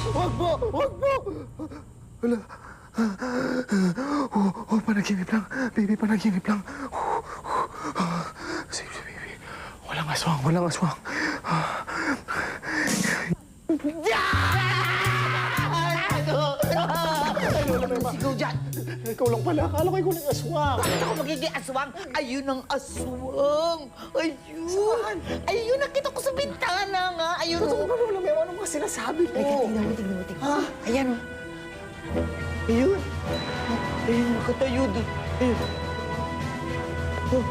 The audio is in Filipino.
Wag po! Wag po! Wala. Panaginip lang. Baby, panaginip lang. Safe, baby. Walang aswang, walang aswang. Sigaw dyan! Ikaw lang pala. Akala ko ikaw lang aswang. Bakit ako magiging aswang? Ayun ang aswang! Ayun! Ayun, nakita ko sa bintana nga! Ayun! Totoo ba naman? May ano mga sinasabi mo? Ay, tingnan mo, tingnan mo, tingnan mo. Ayan, oh. Ayun! Ayun, nakatayo doon. Ayun. Oh.